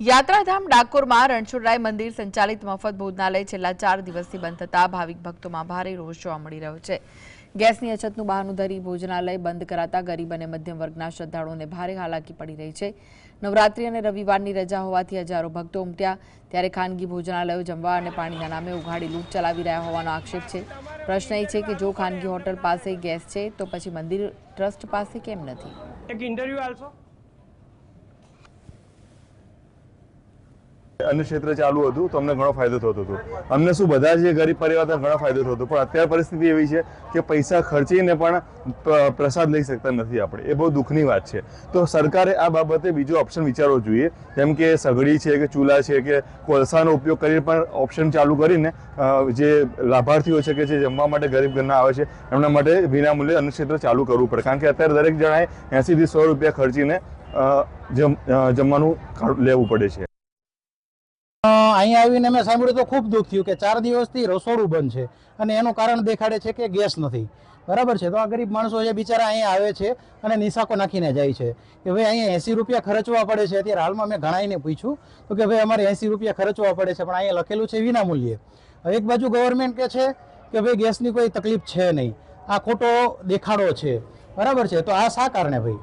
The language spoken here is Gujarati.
યાત્રાધામ ડાકોરમાં રણછોડરાય મંદિર સંચાલિત મફત ભોજનાલય છેલ્લા 4 દિવસથી બંધ થતા ભાવિક ભક્તોમાં ભારે રોષ જોવા મળી રહ્યો છે। ગેસની અછતનું બહાનું ધરી ભોજનાલય બંધ કરાતા ગરીબ અને મધ્યમ વર્ગના શ્રદ્ધાળુઓને ભારે હાલાકી પડી રહી છે। નવરાત્રી અને રવિવારની રજા હોવાથી હજારો ભક્તો ઉમટ્યા, ત્યારે ખાનગી ભોજનાલયો જમવા અને પાણીના નામે ઉઘાડી લૂંટ ચલાવી રહ્યા હોવાનો આક્ષેપ છે। પ્રશ્ન એ છે કે જો ખાનગી હોટલ પાસે ગેસ છે તો પછી મંદિર ટ્રસ્ટ પાસે કેમ નથી? એક ઇન્ટરવ્યુ આલશો। अन्य क्षेत्र चालू હતું તો અમને ઘણો ફાયદો થતો હતો। અમને શું બધા જે ગરીબ પરિવારને ઘણો ફાયદો થતો હતો, પણ અત્યારે પરિસ્થિતિ એવી છે કે પૈસા ખર્ચીને પણ પ્રસાદ લઈ શકતા નથી આપણે। એ બહુ દુઃખની વાત છે। તો સરકારે આ બાબતે બીજો ઓપ્શન વિચારવો જોઈએ, જેમ કે સગડી છે કે ચૂલા છે કે કોલસાનો ઉપયોગ કરીને પણ ઓપ્શન ચાલુ કરીને જે લાભાર્થીઓ છે કે જે જમવા માટે ગરીબ ઘરના આવે છે એમના માટે વિનામૂલ્યે અન્ય ક્ષેત્ર ચાલુ કરવું પડે, કારણ કે અત્યારે દરેક જણાએ 80 થી 100 રૂપિયા ખર્ચીને જમવાનું લેવું પડે છે। અહીં આવીને મેં સાંભળ્યું તો ખૂબ દુઃખ થયું કે 4 દિવસથી રસોડું બંધ છે અને એનું કારણ દેખાડે છે કે ગેસ નથી। બરાબર છે, તો આ ગરીબ માણસો છે બિચારા અહીંયા આવે છે અને નિશાકો નાખીને જાય છે કે ભાઈ અહીંયા 80 રૂપિયા ખર્ચવા પડે છે। અત્યારે હાલમાં મેં ઘણાઈને પૂછ્યું તો કે ભાઈ અમારે 80 રૂપિયા ખર્ચવા પડે છે, પણ અહીંયા લખેલું છે વિનામૂલ્યે। એક બાજુ ગવર્મેન્ટ કહે છે કે ભાઈ ગેસની કોઈ તકલીફ છે નહીં, આ ખોટો દેખાડો છે। બરાબર છે, તો આ શા કારણે ભાઈ?